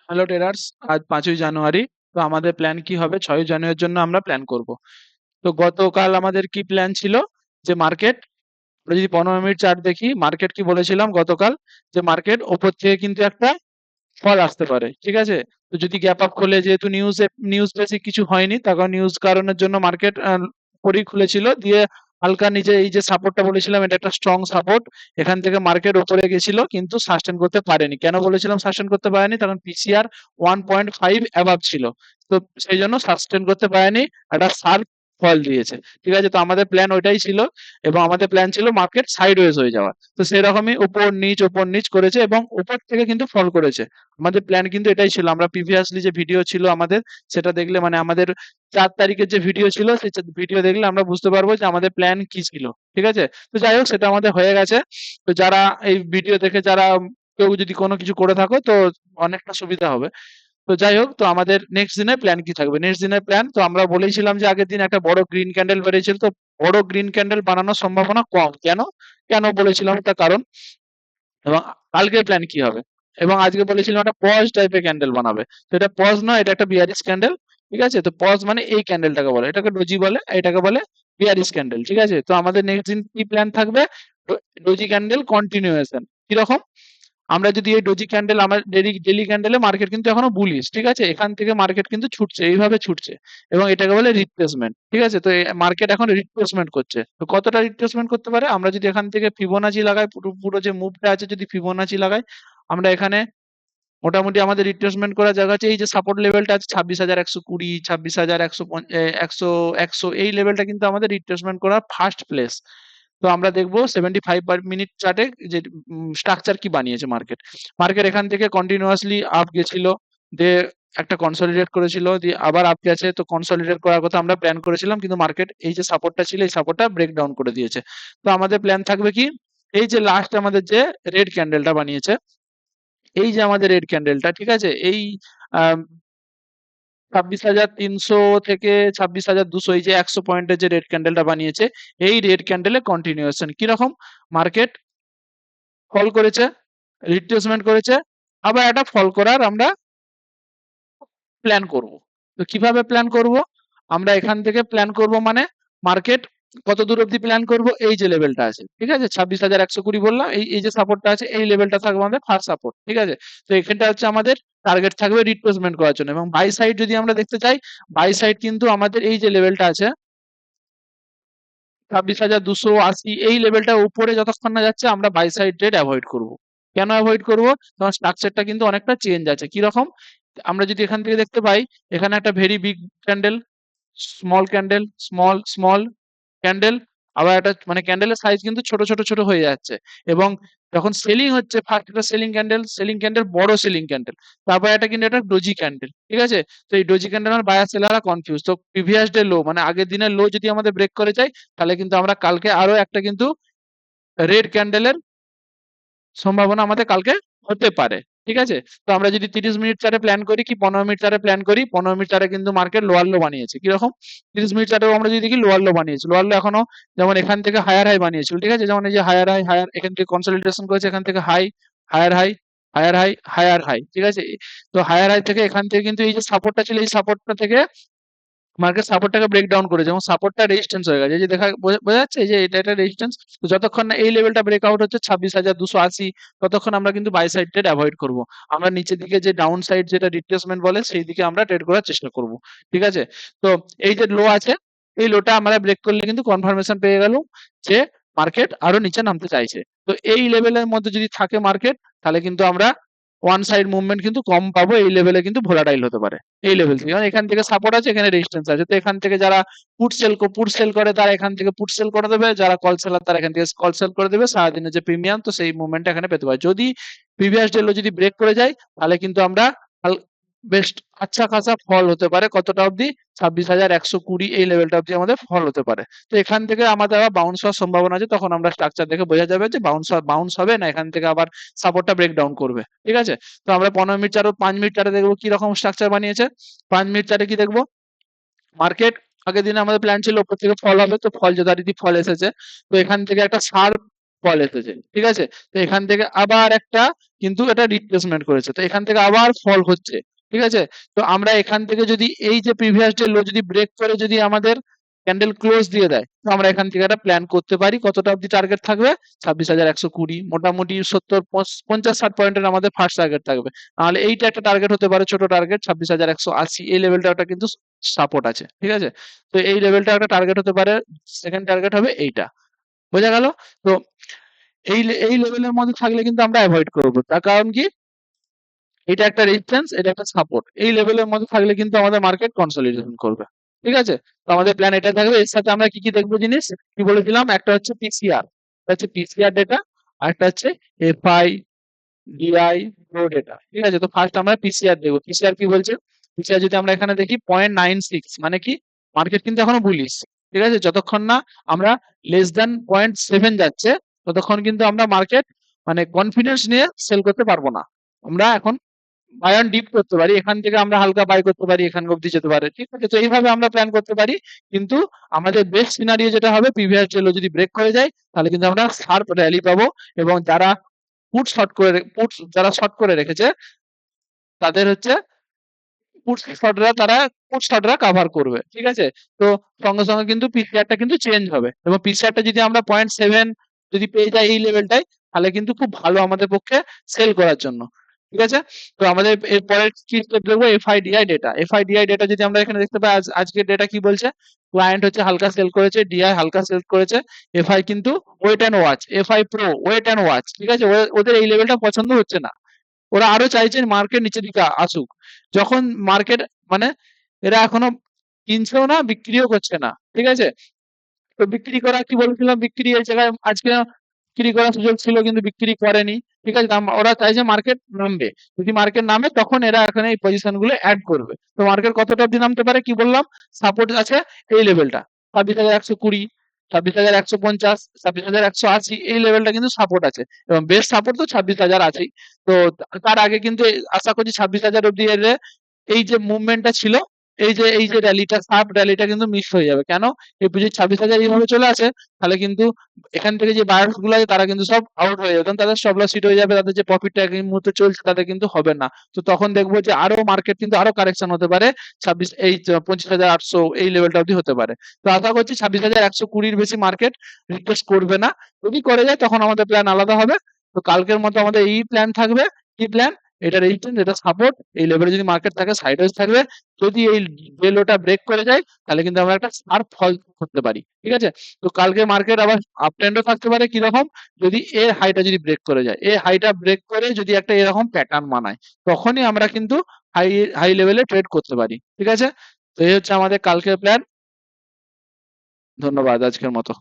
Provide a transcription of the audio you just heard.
Hello traders, আজ 5ই জানুয়ারি। তো আমাদের প্ল্যান কি হবে? 6ই জানুয়ারির জন্য আমরা প্ল্যান করব। তো গতকাল আমাদের কি প্ল্যান ছিল? যে মার্কেট, আমরা যদি 15 মিনিট চার্ট দেখি, মার্কেট কি বলেছিলাম গতকাল? যে মার্কেট ওপর থেকে কিন্তু একটা ফল আসতে পারে, ঠিক আছে? তো যদি গ্যাপ আপ খোলে, যেহেতু নিউজ বেসিক কিছু হয়নি, তখন নিউজ কারণের জন্য মার্কেট উপরেই খুলেছিল, দিয়ে হালকা নিচে এই যে সাপোর্টটা বলেছিলাম, এটা একটা স্ট্রং সাপোর্ট। এখান থেকে মার্কেট উপরে গেছিল কিন্তু সাস্টেন করতে পারেনি। কেন বলেছিলাম সাস্টেন করতে পারেনি? কারণ পিসিআর 1.5 অ্যাবাভ ছিল। তো সেই জন্য সাস্টেন করতে পারেনি, একটা শার্প ফল দিয়েছে। ঠিক আছে, তো আমাদের প্ল্যান ওইটাই ছিল, এবং আমাদের প্ল্যান ছিল মার্কেট সাইডওয়েজ হয়ে যাওয়া। তো সেরকমই উপর নিচ করেছে, এবং উপর থেকে কিন্তু ফল করেছে। আমাদের প্ল্যান কিন্তু এটাই ছিল। আমরা প্রিভিয়াসলি যে ভিডিও ছিল আমাদের, সেটা দেখলে, মানে আমাদের 4 তারিখের যে ভিডিও ছিল, সেই ভিডিও দেখলে আমরা বুঝতে পারবো যে আমাদের প্ল্যান কি ছিল। ঠিক আছে, তো যাই হোক, সেটা আমাদের হয়ে গেছে। তো যারা এই ভিডিও দেখে, যারা কেউ যদি কোনো কিছু করে থাকো, তো অনেকটা সুবিধা হবে। তো যাই হোক, তো আমাদের নেক্সট দিনের প্ল্যান কি থাকবে? নেক্সট দিনের প্ল্যান তো আমরা বলেছিলাম যে আগের দিন একটা বড় গ্রিন ক্যান্ডেল বেরিয়েছিল। তো বড় গ্রিন ক্যান্ডেল বানানোর সম্ভাবনা কম। কেন কেন বলেছিলাম তার কারণ, এবং কালকের প্ল্যান কি হবে? এবং আজকে বলেছিলাম একটা পজ টাইপের ক্যান্ডেল বানাবে। তো এটা পজ নয়, এটা একটা বিয়ারিশ ক্যান্ডেল। ঠিক আছে, তো পজ মানে এই ক্যান্ডেলটাকে বলে, এটাকে ডোজি বলে, এটাকে বলে বিয়ারিশ ক্যান্ডেল। ঠিক আছে, তো আমাদের নেক্সট দিন কি প্ল্যান থাকবে? Doji candle continuation. কিরকম? আমরা যদি এই ডোজি ক্যান্ডেল, আমার ডেলি ডেলি ক্যান্ডেলে মার্কেট কিন্তু এখনো বুলিশ। ঠিক আছে, এখান থেকে মার্কেট কিন্তু ছুটছে, এইভাবে ছুটছে, এবং এটাকে বলে রিট্রেসমেন্ট। ঠিক আছে, তো মার্কেট এখন রিট্রেসমেন্ট করছে। তো কতটা রিট্রেসমেন্ট করতে পারে? আমরা যদি এখান থেকে ফিবোনাচি লাগাই, পুরো পুরো যে মুভটা আছে, যদি ফিবোনাচি লাগাই, আমরা এখানে মোটামুটি আমাদের রিট্রেসমেন্ট করার জায়গা আছে। এই যে সাপোর্ট লেভেলটা আছে 26,120, 26,100, এই লেভেলটা কিন্তু আমাদের রিট্রেসমেন্ট করার ফার্স্ট প্লেস। তো আমরা দেখবো 75 মিনিট চার্টে যে স্ট্রাকচার কি বানিয়েছে মার্কেট। মার্কেট এখান থেকে কন্টিনিউয়াসলি আপ গেছিল, দিয়ে একটা কনসলিডেট করেছিল, দিয়ে আবার আপ গেছে। তো কনসলিডেট করার কথা আমরা প্ল্যান করেছিলাম, কিন্তু মার্কেট এই যে সাপোর্টটা ছিল, এই সাপোর্টটা ব্রেক ডাউন করে দিয়েছে। তো আমাদের প্ল্যান থাকবে কি? এই যে লাস্ট আমাদের যে রেড ক্যান্ডেলটা বানিয়েছে, এই যে আমাদের রেড ক্যান্ডেলটা, ঠিক আছে, এই 26,300 থেকে 26,200, এই যে 100 পয়েন্টের যে রেড ক্যান্ডেলটা বানিয়েছে, এই রেড ক্যান্ডেলে কন্টিনিউয়েশন কিরকম? মার্কেট ফল করেছে, রিট্রেসমেন্ট করেছে, আবার একটা ফল করার আমরা প্ল্যান করব। তো কিভাবে প্ল্যান করব? আমরা এখান থেকে প্ল্যান করব, মানে মার্কেট কত দূর অব্দি প্ল্যান করব? এই যে লেভেলটা আছে, ঠিক আছে, 26,120 বললাম, এই এই যে সাপোর্টটা আছে, এই লেভেলটা থাকবে আমাদের ফার্স্ট সাপোর্ট। ঠিক আছে, তো এখানটা হচ্ছে আমাদের টার্গেট থাকবে রিট্রেসমেন্ট করার জন্য। এবং বাই সাইড যদি আমরা দেখতে চাই, বাই সাইড কিন্তু আমাদের এই যে লেভেলটা আছে 26,280, এই লেভেলটা উপরে যতক্ষণ না যাচ্ছে, আমরা বাই সাইড ট্রেড অ্যাভয়েড করব। কেন অ্যাভয়েড করব? কারণ স্ট্রাকচারটা কিন্তু অনেকটা চেঞ্জ আছে। কিরকম? আমরা যদি এখান থেকে দেখতে পাই, এখানে একটা very big candle, small candle, small small candle, আবার একটা, মানে ক্যান্ডেলের সাইজ কিন্তু ছোট ছোট ছোট হয়ে যাচ্ছে। এবং যখন সেলিং হচ্ছে, ফার্স্ট একটা সেলিং ক্যান্ডেল, বড় সেলিং ক্যান্ডেল, তারপর এটা কিন্তু একটা ডোজি ক্যান্ডেল। ঠিক আছে, তো এই ডোজি ক্যান্ডেল আর বায়ার সেলাররা কনফিউজ। তো প্রিভিয়াস ডে লো, মানে আগের দিনের লো যদি আমাদের ব্রেক করে যায়, তাহলে কিন্তু আমরা কালকে আরো একটা কিন্তু রেড ক্যান্ডেলের সম্ভাবনা আমাদের কালকে হতে পারে। ঠিক আছে, তো আমরা যদি 30 মিনিট চারে প্ল্যান করি, কি 15 মিনিট চারে প্ল্যান করি, 15 মিনিট চারে কিন্তু মার্কেট লোয়ার লো বানিয়েছে। কিরকম? 30 মিনিট চারেও আমরা যদি দেখি, লোয়ার লো বানিয়েছে। লোয়ার লো এখনো যেমন এখান থেকে হায়ার হাই বানিয়েছিল। ঠিক আছে, যেমন এই যে হায়ার হাই, হায়ার, এখান থেকে কনসলিডেশন করেছে, এখান থেকে high, higher high, higher high, higher high. ঠিক আছে, তো হায়ার হাই থেকে এখান থেকে কিন্তু এই যে সাপোর্টটা ছিল, এই সাপোর্টটা থেকে মার্কেট সাপোর্টটাকে ব্রেক ডাউন করেছে, এবং সাপোর্টটা রেজিস্ট্যান্স হয়ে গেছে। এই যে বোঝা যাচ্ছে, এই যে এটা একটা রেজিস্ট্যান্স। তো যতক্ষণ না এই লেভেলটা ব্রেকআউট হচ্ছে 26,280, ততক্ষণ আমরা কিন্তু বাই সাইড ট্রেড অ্যাভয়েড করব। আমরা নিচের দিকে যে ডাউন সাইড, যেটা রিট্রেসমেন্ট বলে, সেই দিকে আমরা ট্রেড করার চেষ্টা করব। ঠিক আছে, তো এই যে লো আছে, এই লোটা আমরা ব্রেক করলে কিন্তু কনফার্মেশন পেয়ে গেল যে মার্কেট আরো নিচে নামতে চাইছে। তো এই লেভেলের মধ্যে যদি থাকে মার্কেট, তাহলে কিন্তু আমরা ওয়ান সাইড মুভমেন্ট কিন্তু কম পাবো। এই লেভেলে কিন্তু ভোলাটাইল হতে পারে, এই লেভেল থেকে। কারণ এখান থেকে সাপোর্ট আছে, এখানে রেজিস্ট্যান্স আছে। তো এখান থেকে যারা পুট সেল করে, তারা এখান থেকে পুট সেল করে দেবে, যারা কল সেলার তারা এখান থেকে কল সেল করে দেবে। সারাদিনের যে প্রিমিয়াম, তো সেই মুভমেন্টটা এখানে পেতে পারে। যদি প্রিভিয়াস ডে লো যদি ব্রেক করে যায়, তাহলে কিন্তু আমরা বেশ আচ্ছা খাসা ফল হতে পারে। কতটা অবধি? 26,120, এই লেভেলটা অবধি আমাদের ফল হতে পারে। তো এখান থেকে আমাদের আবার বাউন্স হওয়ার সম্ভাবনা আছে। তখন আমরা স্ট্রাকচার দেখে বোঝা যাবে যে বাউন্স হবে না, এখান থেকে আবার সাপোর্টটা ব্রেক ডাউন করবে। ঠিক আছে, তো আমরা 15 মিনিট চার ও 5 মিনিট চারে দেখবো কি রকম স্ট্রাকচার বানিয়েছে। 5 মিনিট চারে কি দেখবো? মার্কেট আগের দিনে আমাদের প্ল্যান ছিল উপর থেকে ফল হবে, তো ফল যথারীতি ফল এসেছে। তো এখান থেকে একটা শার্প ফল এসেছে, ঠিক আছে? তো এখান থেকে আবার একটা কিন্তু এটা রিট্রেসমেন্ট করেছে, তো এখান থেকে আবার ফল হচ্ছে, ঠিক আছে? তো আমরা এখান থেকে যদি এই যে প্রিভিয়াস ডে লো যদি ব্রেক করে যদি আমাদের ক্যান্ডেল ক্লোজ দিয়ে দেয়, তো আমরা এখান থেকে একটা প্ল্যান করতে পারি কতটা অবধি টার্গেট থাকবে, 26,120, মোটামুটি 50-60 পয়েন্টের আমাদের ফার্স্ট টার্গেট থাকবে। নাহলে এইটা একটা টার্গেট হতে পারে, ছোট টার্গেট 26,180, এই লেভেলটা একটা কিন্তু সাপোর্ট আছে, ঠিক আছে? তো এই লেভেলটা একটা টার্গেট হতে পারে, সেকেন্ড টার্গেট হবে এইটা। বোঝা গেল? তো এই লেভেলের মধ্যে থাকলে কিন্তু আমরা অ্যাভয়েড করব, তার কারণ কি, এটা একটা রেজিস্ট্যান্স, এটা একটা সাপোর্ট, এই লেভেলের মধ্যে থাকলে কিন্তু আমাদের মার্কেট কনসলিডেশন করবে, ঠিক আছে? তো আমাদের প্ল্যান এটা থাকবে। এর সাথে আমরা কি কি দেখবো জিনিস, কি বলেছিলাম, একটা হচ্ছে পিসিআর, হচ্ছে পিসিআর ডেটা, আর একটা হচ্ছে এফআই ডিআই প্রো ডেটা, ঠিক আছে? তো ফার্স্ট আমরা পিসিআর দেখবো। পিসিআর কি বলছে, পিসিআর যদি আমরা এখানে দেখি 0.96, মানে কি, মার্কেট কিন্তু এখনো বুলিশ, ঠিক আছে? যতক্ষণ না আমরা লেস দ্যান 0.7 যাচ্ছে, ততক্ষণ কিন্তু আমরা মার্কেট মানে কনফিডেন্স নিয়ে সেল করতে পারবো না। আমরা এখন বাই অন ডিপ করতে পারি, এখান থেকে আমরা হালকা বাই করতে পারি, এখান অব্দি যেতে পারে, ঠিক আছে? তো এইভাবে আমরা প্ল্যান করতে পারি, কিন্তু আমাদের বেস্ট সিনারিও যেটা হবে, প্রিভিয়াস ডে যদি ব্রেক করে যায়, তাহলে কিন্তু আমরা শার্প র্যালি পাবো, এবং যারা যারা শর্ট করে রেখেছে, তাদের হচ্ছে পুট শর্টরা কভার করবে, ঠিক আছে? তো সঙ্গে সঙ্গে কিন্তু পিসিআরটা কিন্তু চেঞ্জ হবে, এবং পিসিআরটা যদি আমরা 0.7 যদি পেয়ে যাই এই লেভেলটাই, তাহলে কিন্তু খুব ভালো আমাদের পক্ষে সেল করার জন্য, ঠিক আছে? তো আমাদের এরপরের কি স্টেপ দেখবো, এফআইডিআই ডেটা। এফআইডিআই ডেটা যদি আমরা এখানে দেখতে পাই, আজকের ডেটা কি বলছে, ক্লায়েন্ট হচ্ছে হালকা সেল করেছে, ডিআই হালকা সেল করেছে, এফআই কিন্তু wait and watch, FI pro wait and watch, ঠিক আছে? ওদের এই লেভেলটা পছন্দ হচ্ছে না, ওরা আরো চাইছে মার্কেট নিচের দিকে আসুক। যখন মার্কেট মানে এরা এখনো কিনছেও না, বিক্রিও করছে না, ঠিক আছে? তো বিক্রি করা কি বলেছিলাম, বিক্রি এই জায়গায় আজকে বিক্রি করার সুযোগ ছিল কিন্তু বিক্রি করেনি, ঠিক আছে? ওরা চাইছে মার্কেট নামবে, যদি মার্কেট নামে তখন এরা এখানে এই পজিশন গুলো অ্যাড করবে। তো মার্কেট কতটা অব্দি নামতে পারে, কি বললাম, সাপোর্ট আছে এই লেভেলটা 26,120, 26,150, 26,180, এই লেভেলটা কিন্তু সাপোর্ট আছে, এবং বেস্ট সাপোর্ট তো 26,000 আছেই। তো তার আগে কিন্তু আশা করছি 26,000 অব্দি এলে এই যে মুভমেন্টটা ছিল, এই যে র্যালিটা, শার্প র্যালিটা কিন্তু মিস হয়ে যাবে। কেন, এই যদি 26,000 এইভাবে চলে আসে, তাহলে কিন্তু এখান থেকে যে বায়ার্স গুলো আছে তারা কিন্তু সব আউট হয়ে যাবে, কারণ তাদের স্টপ লস হিট হয়ে যাবে, তাদের যে প্রফিটটা এই মুহূর্তে চলছে তাদের কিন্তু হবে না। তো তখন দেখবো যে আরো মার্কেট কিন্তু আরো কারেকশন হতে পারে, 25,800 এই লেভেলটা অবধি হতে পারে। তো আশা করছি 26,120 বেশি মার্কেট রিকোয়েস্ট করবে না, যদি করে যায় তখন আমাদের প্ল্যান আলাদা হবে। তো কালকের মতো আমাদের এই প্ল্যান থাকবে, কি প্ল্যান, এটা রেজিস্ট্যান্স, এটা সাপোর্ট, এই লেভেলে যদি মার্কেট থাকে সাইডওয়েজ থাকবে, যদি এই লোটা ব্রেক করে যায়, তাহলে কিন্তু আমরা একটা শার্প ফল করতে পারি, ঠিক আছে? তো কালকে মার্কেট আবার আপ ট্রেন্ডও থাকতে পারে, কিরকম, যদি এর হাইটা যদি ব্রেক করে যায়, এই হাইটা ব্রেক করে যদি একটা এরকম প্যাটার্ন বানায়, তখনই আমরা কিন্তু হাই হাই লেভেলে ট্রেড করতে পারি, ঠিক আছে? তো এই হচ্ছে আমাদের কালকের প্ল্যান। ধন্যবাদ আজকের মতো।